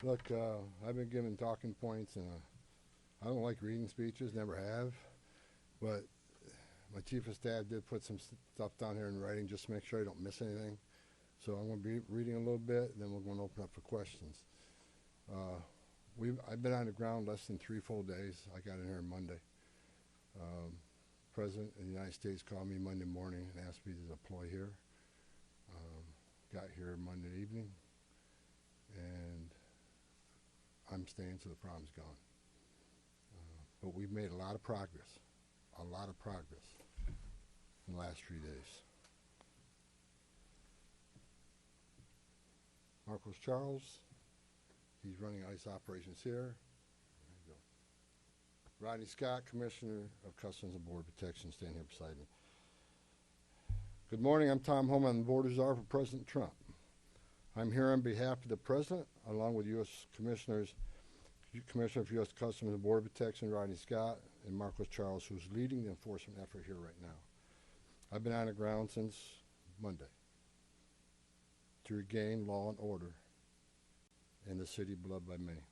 Look, I've been given talking points, and I don't like reading speeches, never have. But my chief of staff did put some stuff down here in writing just to make sure I don't miss anything. So I'm going to be reading a little bit, and then we're going to open up for questions. I've been on the ground less than 3 full days. I got in here Monday. President of the United States called me Monday morning and asked me to deploy here. Got here Monday evening, and I'm staying till the problem's gone. But we've made a lot of progress in the last 3 days. Marcos Charles, he's running ICE operations here. There you go. Rodney Scott, Commissioner of Customs and Border Protection, standing here beside me. Good morning, I'm Tom Homan, the Border Czar for President Trump. I'm here on behalf of the President, along with U.S. Commissioner for U.S. Customs and Border Protection, Rodney Scott, and Marcos Charles, who's leading the enforcement effort here right now. I've been on the ground since Monday to regain law and order in the city beloved by many,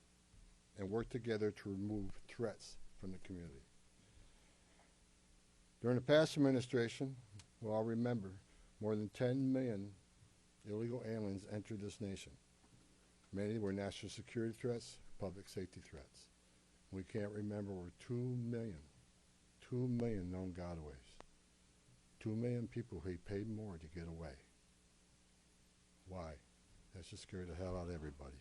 and work together to remove threats from the community. During the past administration, we'll all remember, more than 10 million illegal aliens entered this nation. Many were national security threats, public safety threats. We can't remember over 2 million known gotaways. 2 million people who paid more to get away. Why? That should scare the hell out of everybody.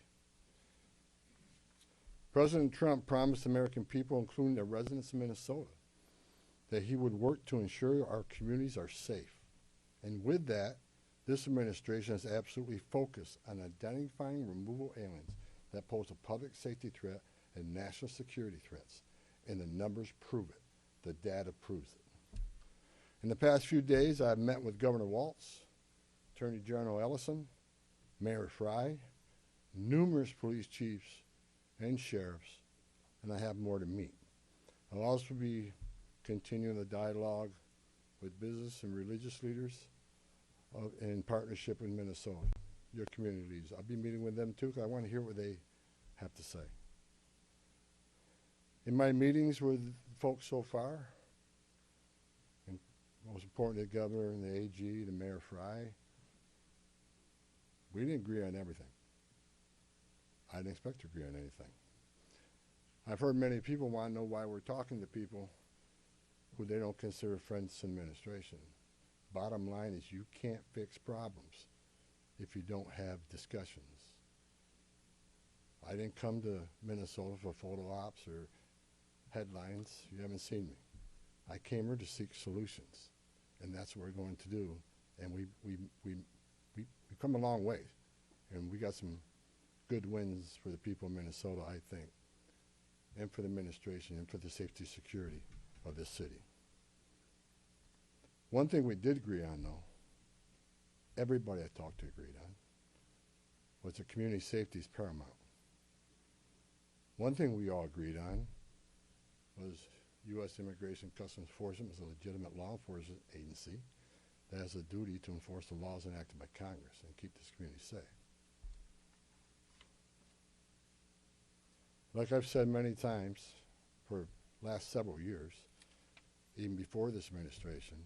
President Trump promised the American people, including the residents of Minnesota, that he would work to ensure our communities are safe. And with that, this administration is absolutely focused on identifying removal aliens that pose a public safety threat and national security threats. And the numbers prove it. The data proves it. In the past few days, I've met with Governor Walz, Attorney General Ellison, Mayor Frey, numerous police chiefs and sheriffs, and I have more to meet. I'll also be continuing the dialogue with business and religious leaders in partnership with Minnesota, your community leaders. I'll be meeting with them too, because I want to hear what they have to say. In my meetings with folks so far, and most important, the governor and the AG, the Mayor Frey, we didn't agree on everything. I didn't expect to agree on anything. I've heard many people want to know why we're talking to people who they don't consider friends in administration. Bottom line is you can't fix problems if you don't have discussions. I didn't come to Minnesota for photo ops or headlines. You haven't seen me. I came here to seek solutions, and that's what we're going to do. And we've come a long way, and we got some good wins for the people of Minnesota, I think, and for the administration and for the safety and security of this city. One thing we did agree on, though, everybody I talked to agreed on, was that community safety is paramount. One thing we all agreed on was U.S. Immigration Customs Enforcement is a legitimate law enforcement agency that has a duty to enforce the laws enacted by Congress and keep this community safe. Like I've said many times for the last several years, even before this administration,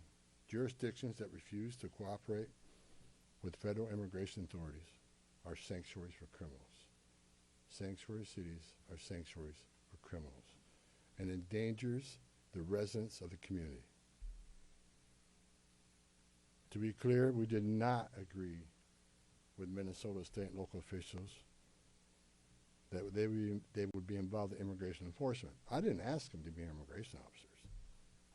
jurisdictions that refuse to cooperate with federal immigration authorities are sanctuaries for criminals. Sanctuary cities are sanctuaries for criminals, and endangers the residents of the community. To be clear, we did not agree with Minnesota state and local officials that they would be involved in immigration enforcement. I didn't ask them to be immigration officers.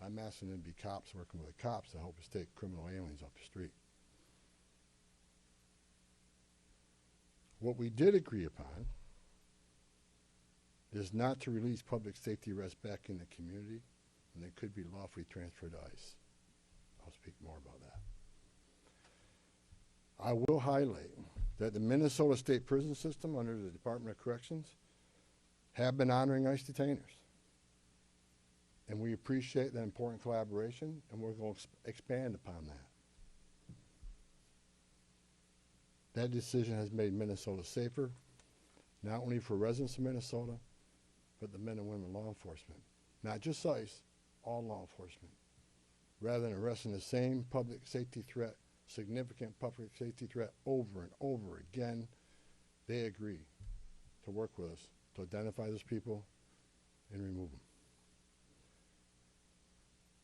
I'm asking them to be cops working with the cops to help us take criminal aliens off the street. What we did agree upon is not to release public safety arrests back in the community, and they could be lawfully transferred to ICE. I'll speak more about that. I will highlight that the Minnesota State Prison System under the Department of Corrections have been honoring ICE detainers. And we appreciate that important collaboration, and we're going to expand upon that. That decision has made Minnesota safer, not only for residents of Minnesota, but the men and women law enforcement. Not just ICE, all law enforcement. Rather than arresting the same public safety threat, significant public safety threat over and over again, they agree to work with us to identify those people and remove them.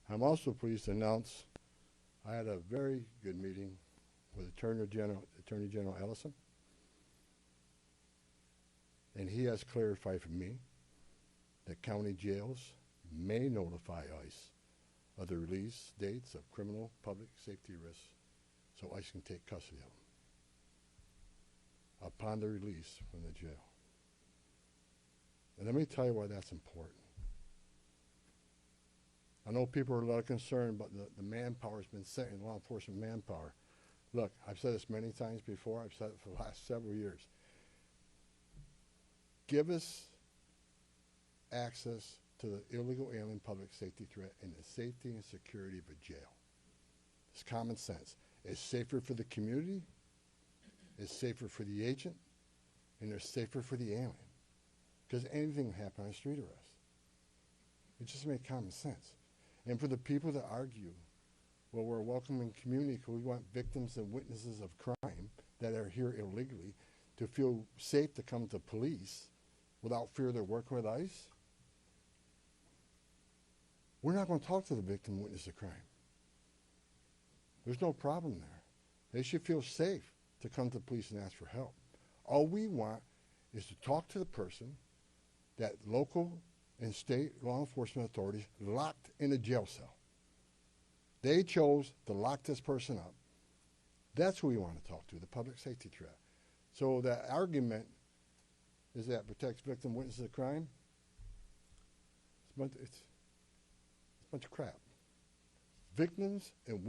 I'm also pleased to announce I had a very good meeting with Attorney General Ellison, and he has clarified for me that county jails may notify ICE of the release dates of criminal public safety risks so ICE can take custody of them upon their release from the jail. And let me tell you why that's important. I know people are a lot concerned about the manpower has been sent in law enforcement manpower. Look, I've said this many times before. I've said it for the last several years. Give us access to the illegal alien public safety threat and the safety and security of a jail. It's common sense. It's safer for the community, it's safer for the agent, and it's safer for the alien. Because anything can happen on a street arrest. It just makes common sense. And for the people that argue, well, we're a welcoming community because we want victims and witnesses of crime that are here illegally to feel safe to come to police without fear they're working with ICE, we're not going to talk to the victim and witness of crime. There's no problem there. They should feel safe to come to police and ask for help. All we want is to talk to the person that local and state law enforcement authorities locked in a jail cell. They chose to lock this person up. That's who we want to talk to, the public safety threat. So that argument is that protects victim witnesses of crime. It's a bunch of crap. Victims and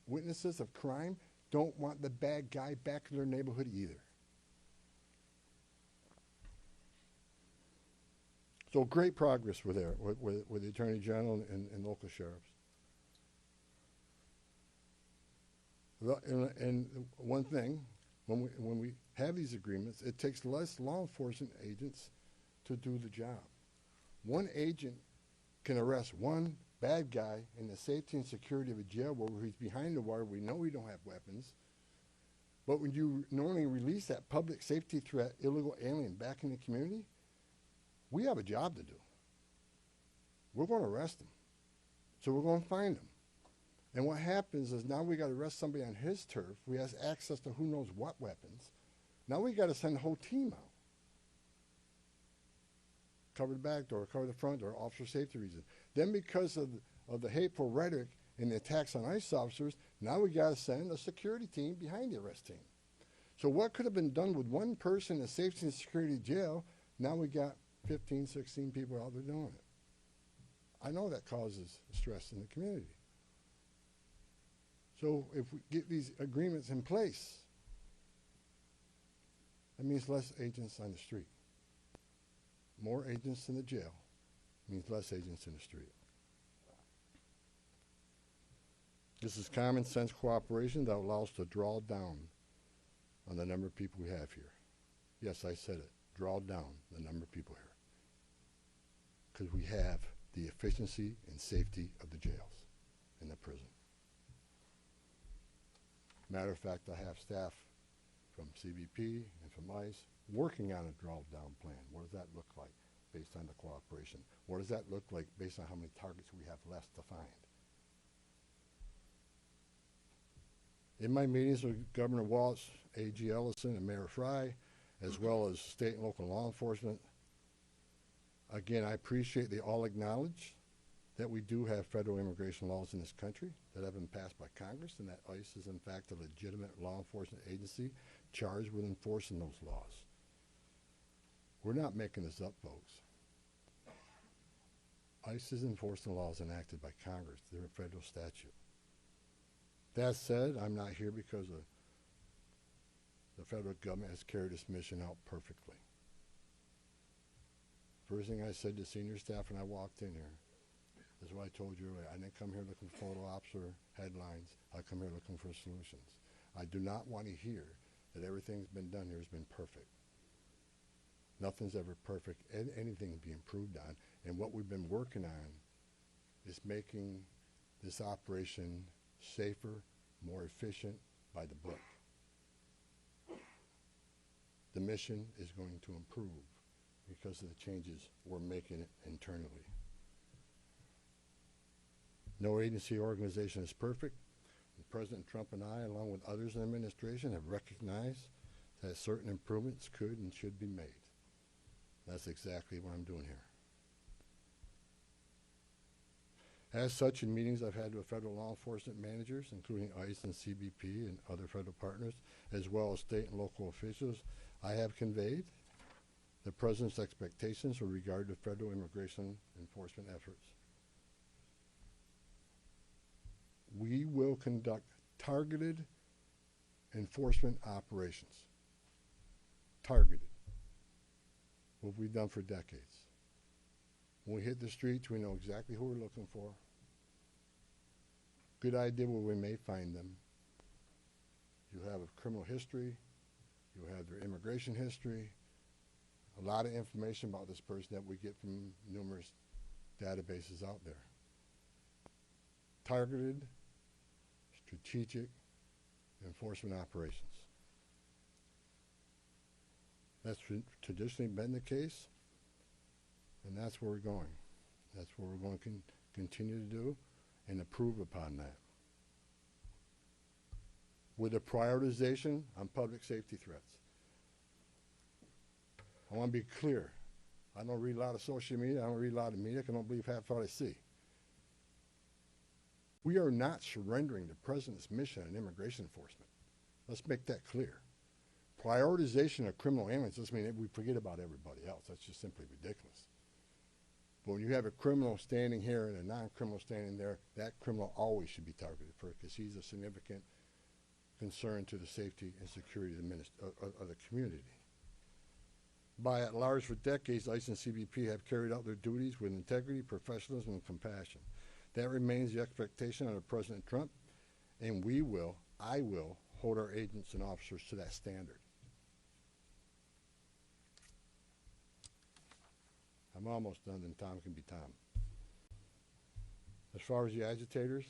witnesses of crime don't want the bad guy back in their neighborhood either. So great progress with the Attorney General and local sheriffs. And one thing, when we have these agreements, it takes less law enforcement agents to do the job. One agent can arrest one bad guy in the safety and security of a jail where he's behind the wire. We know we don't have weapons. But when you normally release that public safety threat, illegal alien back in the community, we have a job to do. We're going to arrest him. So we're going to find him. And what happens is now we got to arrest somebody on his turf. We have access to who knows what weapons. Now we got to send the whole team out. Cover the back door, cover the front door, officer safety reasons. Then because of the hateful rhetoric and the attacks on ICE officers, now we got to send a security team behind the arrest team. So what could have been done with one person in a safety and security jail, now we got 15, 16 people out there doing it. I know that causes stress in the community. So if we get these agreements in place, that means less agents on the street. More agents in the jail means less agents in the street. This is common sense cooperation that allows us to draw down on the number of people we have here. Yes, I said it. Draw down the number of people here. Because we have the efficiency and safety of the jails and the prison. Matter of fact, I have staff from CBP and from ICE working on a drawdown plan. What does that look like based on the cooperation? What does that look like based on how many targets we have left to find? In my meetings with Governor Walz, A.G. Ellison, and Mayor Fry, as well as state and local law enforcement, again, I appreciate they all acknowledge that we do have federal immigration laws in this country that have been passed by Congress, and that ICE is in fact a legitimate law enforcement agency charged with enforcing those laws. We're not making this up, folks. ICE is enforcing laws enacted by Congress. They're a federal statute. That said, I'm not here because the federal government has carried this mission out perfectly. First thing I said to senior staff when I walked in here is what I told you earlier. I didn't come here looking for photo ops or headlines. I come here looking for solutions. I do not want to hear that everything's been done here has been perfect. Nothing's ever perfect, and anything can be improved on. And what we've been working on is making this operation safer, more efficient, by the book. The mission is going to improve because of the changes we're making internally. No agency or organization is perfect. And President Trump and I, along with others in the administration, have recognized that certain improvements could and should be made. That's exactly what I'm doing here. As such, in meetings I've had with federal law enforcement managers, including ICE and CBP and other federal partners, as well as state and local officials, I have conveyed the President's expectations with regard to federal immigration enforcement efforts. We will conduct targeted enforcement operations. Targeted. What we've done for decades. When we hit the streets, we know exactly who we're looking for. Good idea where we may find them. You have a criminal history. You have their immigration history. A lot of information about this person that we get from numerous databases out there. Targeted, strategic enforcement operations. That's traditionally been the case, and that's where we're going. That's what we're going to continue to do and improve upon that. With a prioritization on public safety threats. I want to be clear. I don't read a lot of social media. I don't read a lot of media. I don't believe half what I see. We are not surrendering the President's mission in immigration enforcement. Let's make that clear. Prioritization of criminal aliens doesn't mean that we forget about everybody else. That's just simply ridiculous. But when you have a criminal standing here and a non-criminal standing there, that criminal always should be targeted first because he's a significant concern to the safety and security of the community. By at large for decades, ICE and CBP have carried out their duties with integrity, professionalism, and compassion. That remains the expectation under President Trump, and I will, hold our agents and officers to that standard. I'm almost done, then Tom can be Tom. As far as the agitators,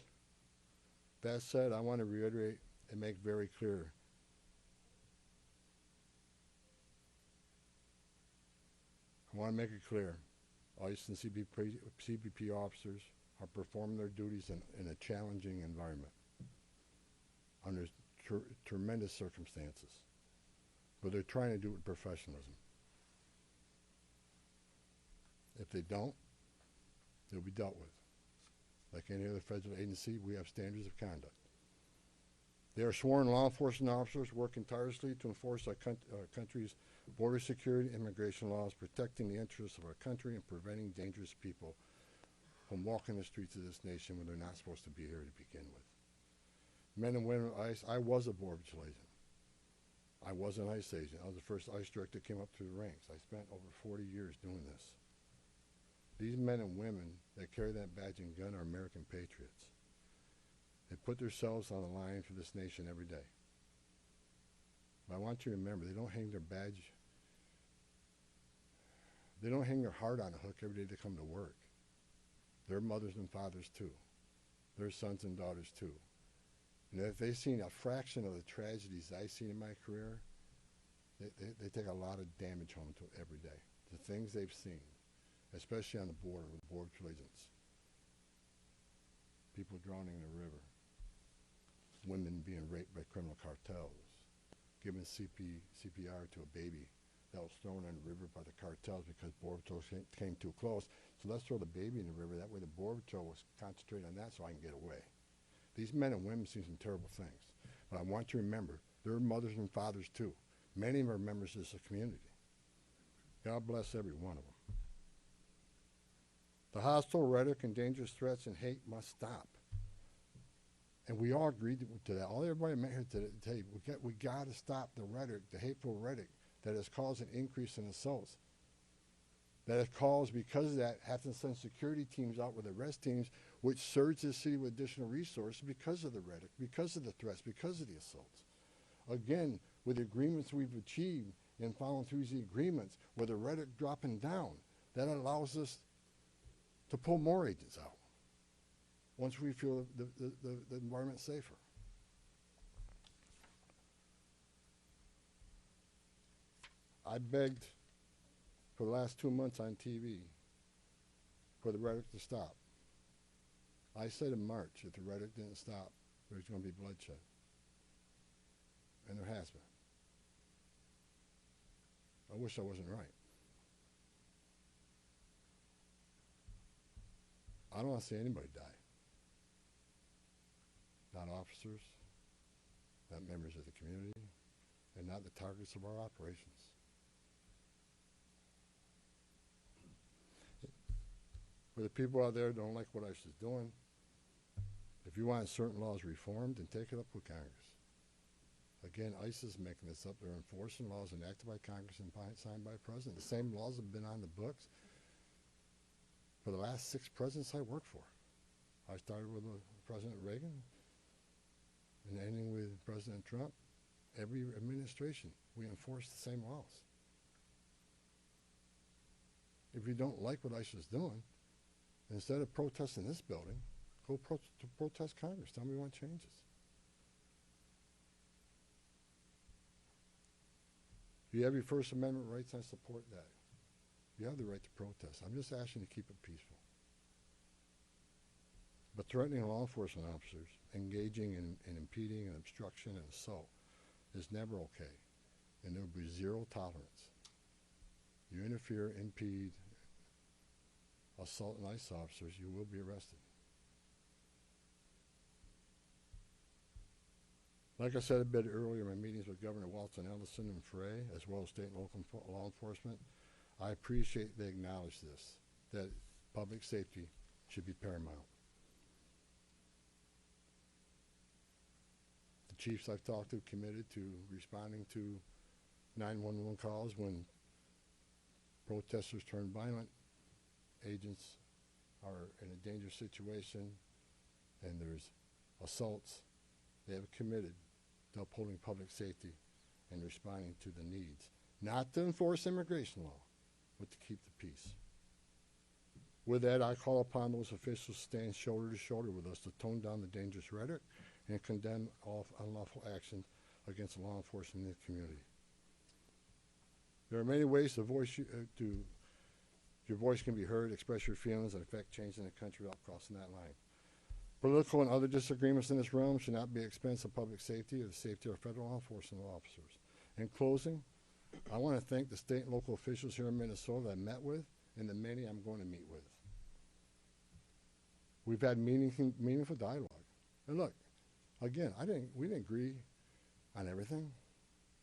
that said, I want to reiterate and make very clear. I want to make it clear, ICE and CBP officers are performing their duties in a challenging environment under tremendous circumstances, but they're trying to do it with professionalism. If they don't, they'll be dealt with. Like any other federal agency, we have standards of conduct. They are sworn law enforcement officers working tirelessly to enforce our country's border security, immigration laws, protecting the interests of our country and preventing dangerous people from walking the streets of this nation when they're not supposed to be here to begin with. Men and women of ICE, I was a Border Patrol agent. I was an ICE agent. I was the first ICE director that came up through the ranks. I spent over 40 years doing this. These men and women that carry that badge and gun are American patriots. They put themselves on the line for this nation every day. But I want you to remember, they don't hang their badge, they don't hang their heart on a hook every day they come to work. They're mothers and fathers too. They're sons and daughters too. And if they've seen a fraction of the tragedies I've seen in my career, they take a lot of damage home to every day. The things they've seen, especially on the border with border agents. People drowning in the river. Women being raped by criminal cartels. Giving CPR to a baby that was thrown in the river by the cartels because Border Patrol came too close. So let's throw the baby in the river. That way the Border Patrol was concentrating on that so I can get away. These men and women see some terrible things. But I want you to remember, they're mothers and fathers too. Many of them are members of this community. God bless every one of them. The hostile rhetoric and dangerous threats and hate must stop. And we all agreed to that. All everybody met here today, tell you, we got to stop the rhetoric, the hateful rhetoric that has caused an increase in assaults. That has caused, because of that, having to send security teams out with arrest teams, which surge the city with additional resources because of the rhetoric, because of the threats, because of the assaults. Again, with the agreements we've achieved and following through these agreements with the rhetoric dropping down, that allows us to pull more agents out once we feel the environment's safer. I begged for the last 2 months on TV for the rhetoric to stop. I said in March, if the rhetoric didn't stop, there was going to be bloodshed. And there has been. I wish I wasn't right. I don't want to see anybody die. Not officers, not members of the community, and not the targets of our operations. For the people out there who don't like what ICE is doing, if you want certain laws reformed, then take it up with Congress. Again, ICE is making this up. They're enforcing laws enacted by Congress and signed by the President. The same laws have been on the books for the last 6 presidents I worked for. I started with President Reagan and ending with President Trump. Every administration, we enforce the same laws. If you don't like what ICE is doing, instead of protesting this building, go protest Congress. Tell me you want changes. You have your First Amendment rights, I support that. You have the right to protest. I'm just asking you to keep it peaceful. But threatening law enforcement officers, engaging in impeding and obstruction and assault is never okay. And there will be zero tolerance. You interfere, impede, assault an ICE officers, you will be arrested. Like I said a bit earlier in my meetings with Governor Walton, Ellison, and Frey, as well as state and local law enforcement, I appreciate they acknowledge this, that public safety should be paramount. The chiefs I've talked to committed to responding to 911 calls when protesters turn violent, agents are in a dangerous situation, and there's assaults. They have committed to upholding public safety and responding to the needs, not to enforce immigration law, but to keep the peace. With that, I call upon those officials to stand shoulder to shoulder with us to tone down the dangerous rhetoric and condemn all unlawful actions against law enforcement in the community. There are many ways your voice can be heard, express your feelings, and affect change in the country without crossing that line. Political and other disagreements in this realm should not be at the expense of public safety or the safety of federal law enforcement officers. In closing, I want to thank the state and local officials here in Minnesota that I met with and the many I'm going to meet with. We've had meaningful dialogue. And look, again, we didn't agree on everything,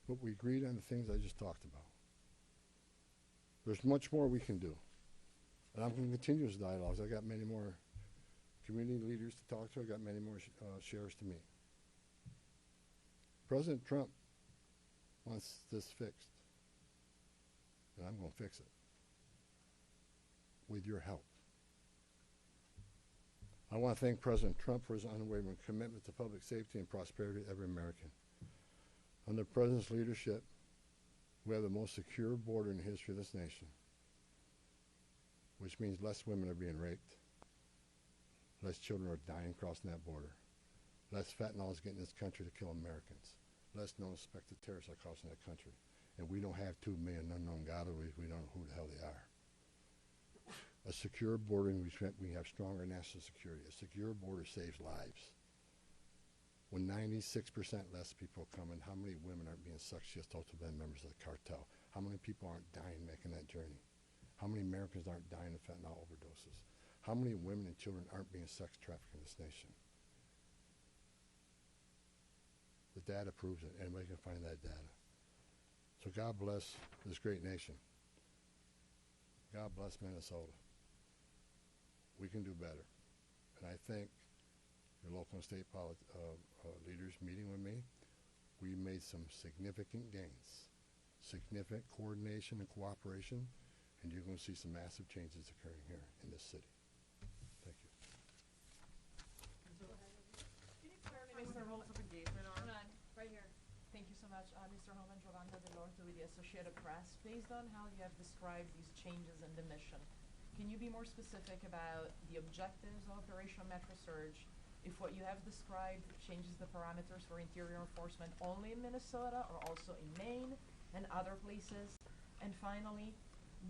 but we agreed on the things I just talked about. There's much more we can do. And I'm going to continue this dialogue. I got many more community leaders to talk to. I got many more sheriffs to meet. President Trump wants this fixed, and I'm going to fix it with your help. I want to thank President Trump for his unwavering commitment to public safety and prosperity of every American. Under the President's leadership, we have the most secure border in the history of this nation, which means less women are being raped, less children are dying crossing that border, less fentanyl is getting in this country to kill Americans, less known suspected terrorists are crossing that country. And we don't have 2 million unknown gotaways. We don't know who the hell they are. A secure border, and we have stronger national security. A secure border saves lives. When 96% less people come in, how many women aren't being successful to be members of the cartel? How many people aren't dying making that journey? How many Americans aren't dying of fentanyl overdoses? How many women and children aren't being sex trafficked in this nation? The data proves it. Anybody can find that data. So God bless this great nation. God bless Minnesota. We can do better. And I thank your local and state leaders meeting with me. We made some significant gains, significant coordination and cooperation, and you're going to see some massive changes occurring here in this city. Thank you. Can you clarify what the rules of engagement are? Hold on, right here. Thank you so so much. Mr. Homan, Giovanna Dell'Orto with the Associated Press. Based on how you have described these changes in the mission, can you be more specific about the objectives of Operation Metro Surge? If what you have described changes the parameters for interior enforcement only in Minnesota or also in Maine and other places? And finally,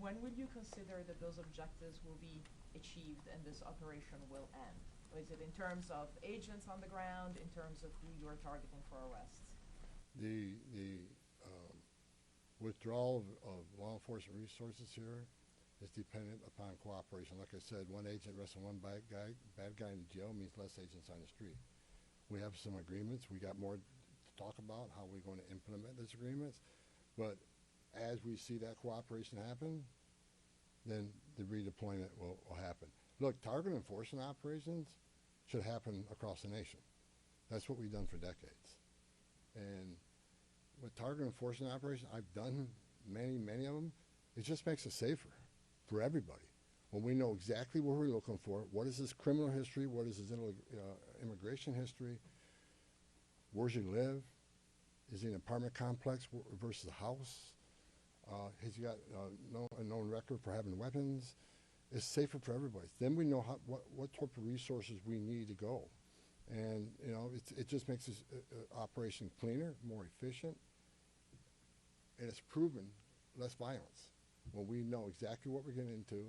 when would you consider that those objectives will be achieved and this operation will end? Is it in terms of agents on the ground, in terms of who you are targeting for arrests? The withdrawal of law enforcement resources here is dependent upon cooperation. Like I said, one agent arresting one bad guy in the jail means less agents on the street. We have some agreements. We got more to talk about how we're going to implement those agreements. But as we see that cooperation happen, then the redeployment will happen. Look, target enforcement operations should happen across the nation. That's what we've done for decades. And with target enforcement operations, I've done many of them. It just makes it safer for everybody. When we know exactly what we're looking for, what is his criminal history, what is his immigration history, where's he live, is he in an apartment complex versus a house, has he got a known record for having weapons, it's safer for everybody. Then we know what type of resources we need to go. And it just makes this operation cleaner, more efficient, and it's proven less violence when we know exactly what we're getting into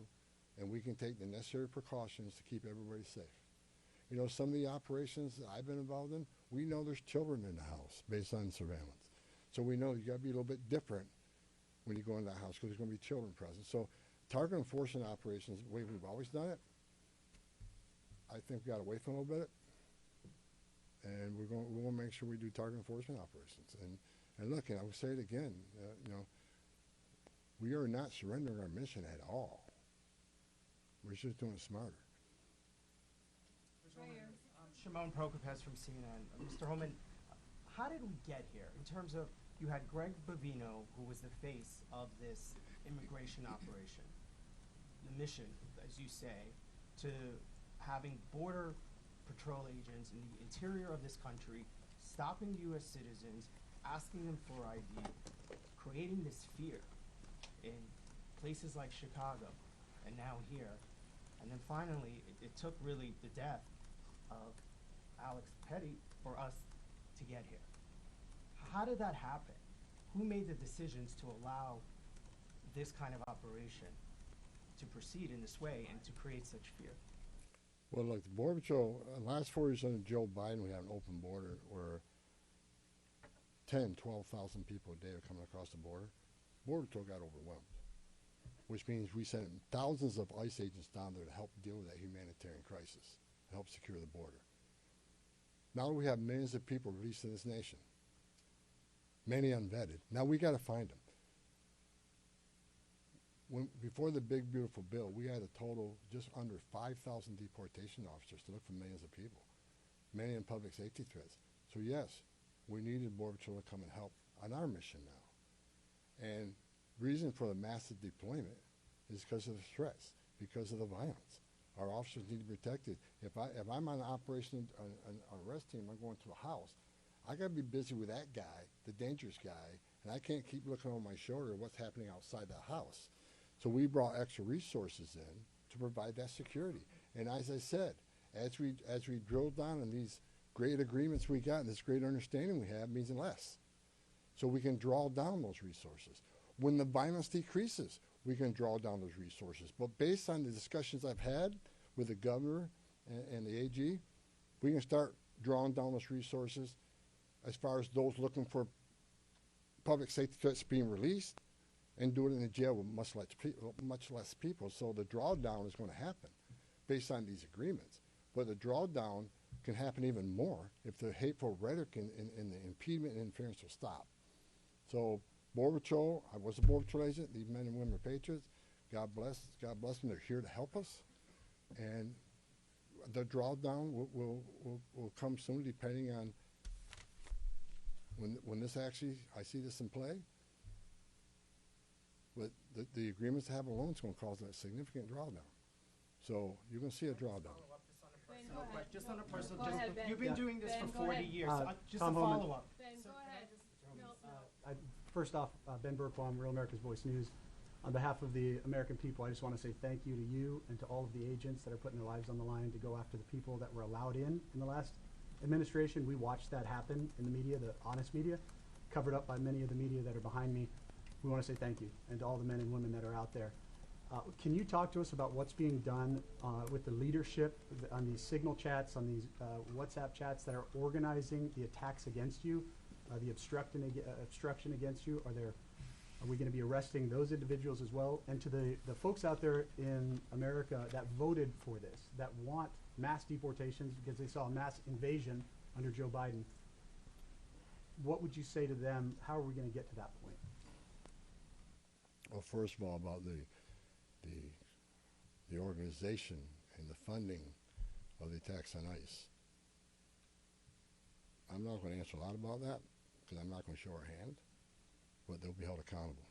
and we can take the necessary precautions to keep everybody safe. Some of the operations that I've been involved in, we know there's children in the house based on surveillance. So we know you got to be a little bit different when you go into the house because there's going to be children present. So target enforcement operations, the way we've always done it, I think we got away from a little bit. And we're going to make sure we do target enforcement operations. And look, I will say it again, we are not surrendering our mission at all. We're just doing it smarter. Shimon Prokopez from CNN. Mr. Homan, how did we get here in terms of, you had Greg Bovino, who was the face of this immigration operation, the mission, as you say, to having border patrol agents in the interior of this country, stopping U.S. citizens, asking them for ID, creating this fear in places like Chicago and now here. And then finally, it took really the death of Alex Petty for us to get here. How did that happen? Who made the decisions to allow this kind of operation to proceed in this way and to create such fear? Well, look, the Border Patrol, last 4 years under Joe Biden, we had an open border where 10, 12,000 people a day are coming across the border. Border Patrol got overwhelmed, which means we sent thousands of ICE agents down there to help deal with that humanitarian crisis, to help secure the border. Now we have millions of people released in this nation, many unvetted. Now we got to find them. Before the big, beautiful bill, we had a total just under 5,000 deportation officers to look for millions of people, many in public safety threats. So yes, we needed Border Patrol to come and help on our mission now. And reason for the massive deployment is because of the threats, because of the violence. Our officers need to be protected. If I'm on an operation, an arrest team, I'm going to a house, I got to be busy with that guy, the dangerous guy, and I can't keep looking over my shoulder at what's happening outside the house. So we brought extra resources in to provide that security. And as I said, as we drill down on these great agreements we got and this great understanding we have means less. So we can draw down those resources. When the violence decreases, we can draw down those resources. But based on the discussions I've had with the governor and the AG, we can start drawing down those resources as far as those looking for public safety threats being released, and do it in the jail with much less people. So the drawdown is going to happen based on these agreements. But the drawdown can happen even more if the hateful rhetoric and the impediment and interference will stop. So Border Patrol, I was a Border Patrol agent. These men and women are patriots. God bless them. They're here to help us. And the drawdown will come soon, depending on when this actually, I see this in play. But the agreements to have a loan is going to cause a significant drawdown. So you're going to see a drawdown. Just on a personal, Go ahead, Ben. you've been doing this Ben, for go 40 ahead. years. Just Tom a Homan. follow-up. Ben, go ahead. No, First off, Ben Burkbaum, Real America's Voice News. On behalf of the American people, I just want to say thank you to you and to all of the agents that are putting their lives on the line to go after the people that were allowed in the last administration. We watched that happen in the media, the honest media, covered up by many of the media that are behind me. We want to say thank you, and to all the men and women that are out there. Can you talk to us about what's being done with the leadership on these signal chats, on these WhatsApp chats that are organizing the attacks against you, the obstruction against you? Are we going to be arresting those individuals as well? And to the folks out there in America that voted for this, that want mass deportations because they saw a mass invasion under Joe Biden, what would you say to them? How are we going to get to that point? Well, first of all, about the organization and the funding of the attacks on ICE. I'm not going to answer a lot about that because I'm not going to show our hand, but they'll be held accountable.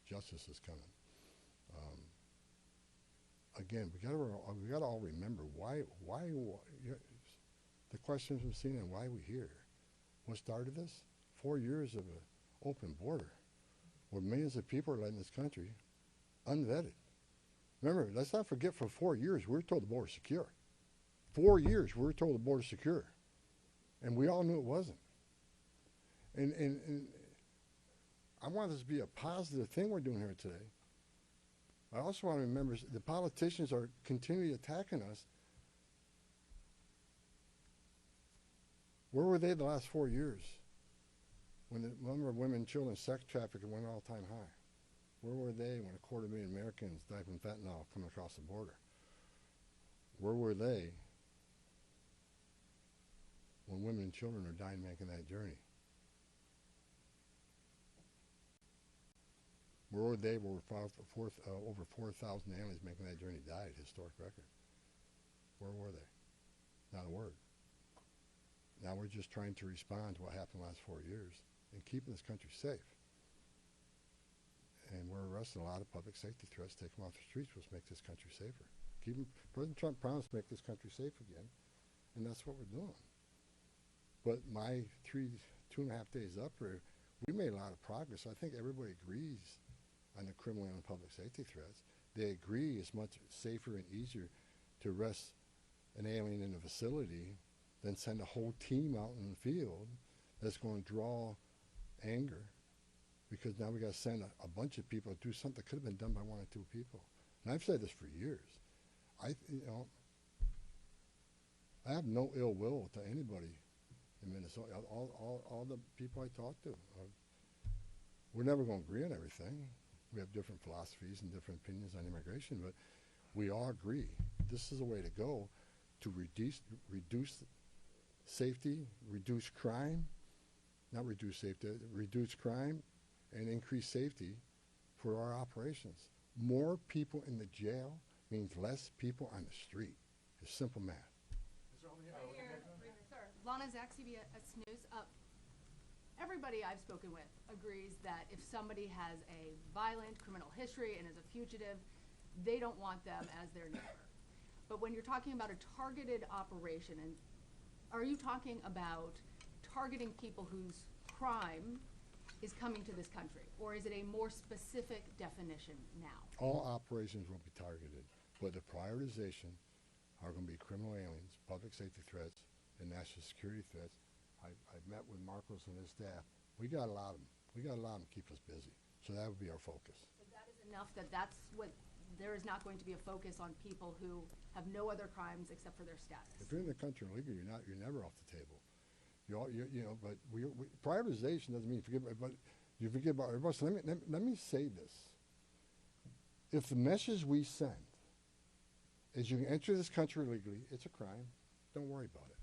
Justice is coming. Again, we got to all remember why the question from CNN, why are we here? What started this? 4 years of an open border where millions of people are let in this country unvetted. Remember, let's not forget, for 4 years, we were told the border's secure. 4 years, we were told the border's secure. And we all knew it wasn't. And I want this to be a positive thing we're doing here today. I also want to remember the politicians are continually attacking us. Where were they the last 4 years when the number of women and children sex trafficking went all-time high? Where were they when 250,000 Americans died from fentanyl coming across the border? Where were they when women and children are dying making that journey? Where were they when over 4,000 aliens making that journey died, historic record? Where were they? Not a word. Now we're just trying to respond to what happened the last 4 years and keeping this country safe. And we're arresting a lot of public safety threats, take them off the streets, which make this country safer. President Trump promised to make this country safe again, and that's what we're doing. But my 2.5 days up here, we made a lot of progress. I think everybody agrees on the criminal and public safety threats. They agree it's much safer and easier to arrest an alien in a facility than send a whole team out in the field that's going to draw anger, because now we got to send a bunch of people to do something that could have been done by 1 or 2 people. And I've said this for years. I have no ill will to anybody in Minnesota. All the people I talk to, we're never going to agree on everything. We have different philosophies and different opinions on immigration, but we all agree this is a way to go to reduce safety, reduce crime, not reduce safety, reduce crime and increase safety for our operations. More people in the jail means less people on the street. It's simple math. Sir, Lana Zach, CBS News. Everybody I've spoken with agrees that if somebody has a violent criminal history and is a fugitive, they don't want them as their neighbor. But when you're talking about a targeted operation, and are you talking about targeting people whose crime is coming to this country, or is it a more specific definition now? All operations will be targeted, but the prioritization are going to be criminal aliens, public safety threats, and national security threats. I've met with Marcos and his staff. We got to allow them. We got to allow them to keep us busy. So that would be our focus. So that is enough. That's what. There is not going to be a focus on people who have no other crimes except for their status. If you're in the country illegally, you're never off the table. But prioritization doesn't mean you forget. But you forget about everybody. So let me say this. If the message we send is you can enter this country illegally, it's a crime. Don't worry about it.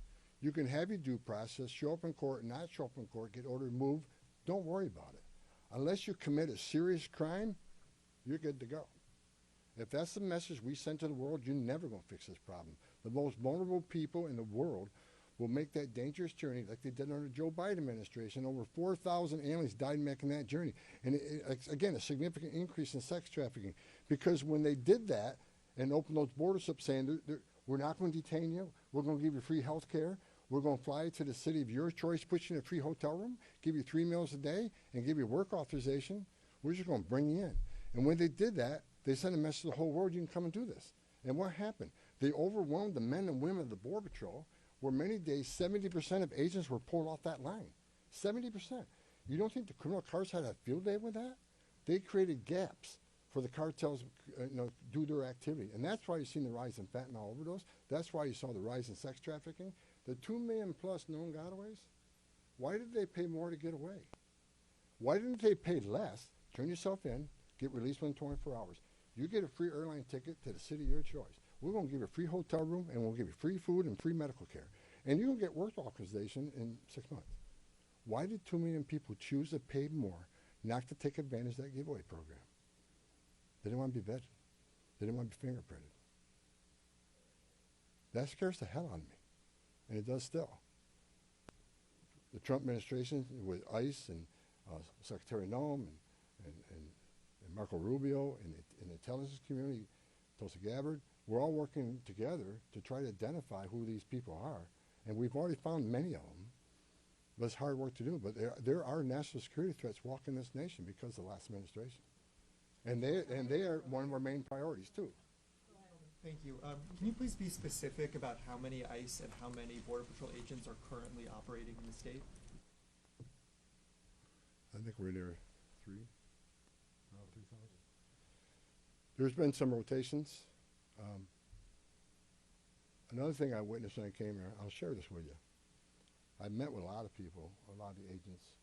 You can have your due process, show up in court, not show up in court, get ordered removed. Don't worry about it. Unless you commit a serious crime, you're good to go. If that's the message we send to the world, you're never going to fix this problem. The most vulnerable people in the world will make that dangerous journey like they did under the Joe Biden administration. Over 4,000 aliens died making that journey. And again, a significant increase in sex trafficking. Because when they did that and opened those borders up saying, we're not going to detain you, we're going to give you free health care, We're going to fly you to the city of your choice, put you in a free hotel room, give you 3 meals a day, and give you work authorization. We're just going to bring you in. And when they did that, they sent a message to the whole world, you can come and do this. And what happened? They overwhelmed the men and women of the Border Patrol, where many days 70% of agents were pulled off that line. 70%. You don't think the criminal cartels had a field day with that? They created gaps for the cartels do their activity. And that's why you've seen the rise in fentanyl overdose. That's why you saw the rise in sex trafficking. The 2 million plus known gotaways, why did they pay more to get away? Why didn't they pay less, turn yourself in, get released within 24 hours? You get a free airline ticket to the city of your choice. We're going to give you a free hotel room, and we'll give you free food and free medical care. And you're going to get work authorization in 6 months. Why did 2 million people choose to pay more not to take advantage of that giveaway program? They didn't want to be vetted. They didn't want to be fingerprinted. That scares the hell out of me, and it does still. The Trump administration with ICE and Secretary Noem and Marco Rubio and the intelligence community, Tulsi Gabbard, we're all working together to try to identify who these people are, and we've already found many of them. But it's hard work to do. But there are national security threats walking this nation because of the last administration, and they are one of our main priorities too. Thank you. Can you please be specific about how many ICE and how many Border Patrol agents are currently operating in the state? I think we're near 3,000. There's been some rotations. Another thing I witnessed when I came here, I'll share this with you. I met with a lot of people, a lot of the agents.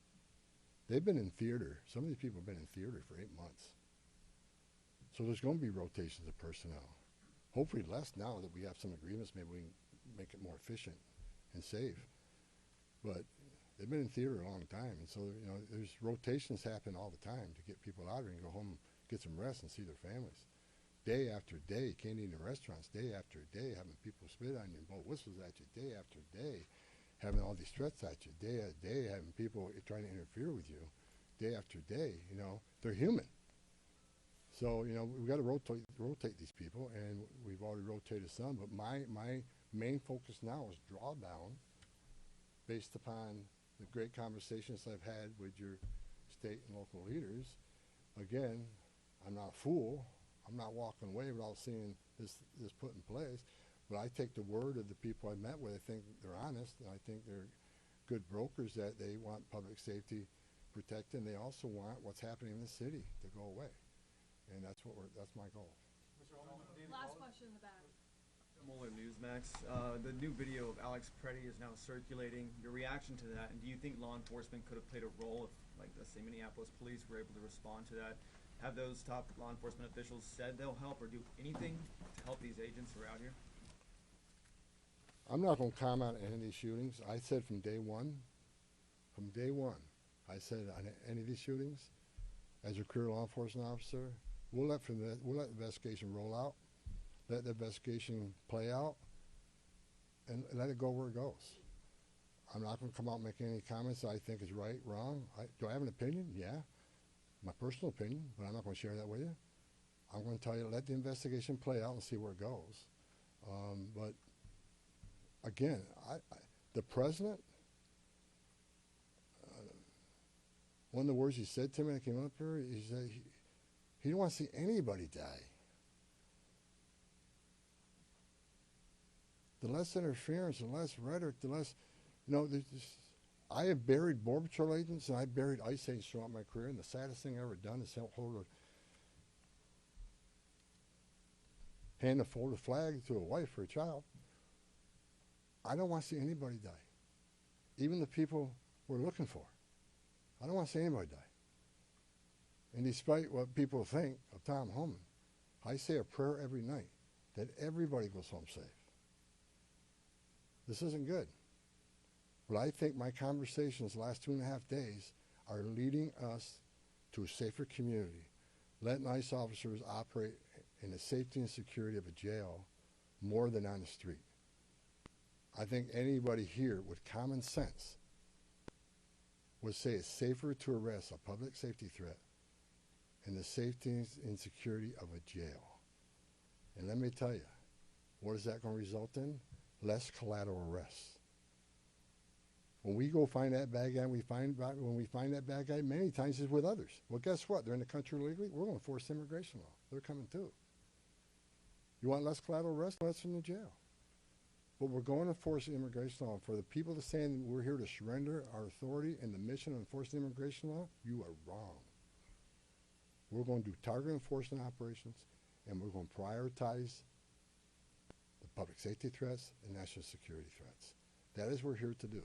They've been in theater. Some of these people have been in theater for 8 months. So there's going to be rotations of personnel. Hopefully less now that we have some agreements. Maybe we can make it more efficient and safe. But they've been in theater a long time, and so there's rotations happen all the time to get people out here and go home, get some rest, and see their families. Day after day, can't eat in restaurants. Day after day, having people spit on you and blow whistles at you. Day after day, having all these threats at you. Day after day, having people trying to interfere with you. Day after day, they're human. So, we've got to rotate these people, and we've already rotated some. But my main focus now is drawdown, based upon the great conversations I've had with your state and local leaders. Again, I'm not a fool. I'm not walking away without seeing this put in place. But I take the word of the people I met with. I think they're honest, and I think they're good brokers, that they want public safety protected, and they also want what's happening in the city to go away. And that's my goal. Last question in the back. Mueller Newsmax. The new video of Alex Preddy is now circulating. Your reaction to that, and do you think law enforcement could have played a role if, like, let's say, Minneapolis police were able to respond to that? Have those top law enforcement officials said they'll help or do anything to help these agents who are out here? I'm not going to comment on any of these shootings. I said from day one, I said on any of these shootings, as a career law enforcement officer, we'll let the investigation roll out, let the investigation play out, and let it go where it goes. I'm not going to come out and make any comments that I think is right, wrong. Do I have an opinion? Yeah, my personal opinion, but I'm not going to share that with you. I'm going to tell you, let the investigation play out and see where it goes. But again, the president, one of the words he said to me when I came up here, he said he didn't want to see anybody die. The less interference, the less rhetoric, the less, I have buried Border Patrol agents and I buried ICE agents throughout my career, and the saddest thing I've ever done is hand a folded flag to a wife or a child. I don't want to see anybody die, even the people we're looking for. I don't want to see anybody die. And despite what people think of Tom Homan, I say a prayer every night that everybody goes home safe. This isn't good. But I think my conversations the last 2.5 days are leading us to a safer community, letting ICE officers operate in the safety and security of a jail more than on the street. I think anybody here with common sense would say it's safer to arrest a public safety threat in the safety and security of a jail. And let me tell you, what is that going to result in? Less collateral arrests. When we go find that bad guy, when we find that bad guy, many times it's with others. Well, guess what? They're in the country illegally. We're going to force immigration law. They're coming too. You want less collateral arrest? Let's in the jail. But we're going to force immigration law. For the people to say we're here to surrender our authority and the mission of enforcing immigration law, you are wrong. We're going to do targeted enforcement operations, and we're going to prioritize the public safety threats and national security threats. That is what we're here to do.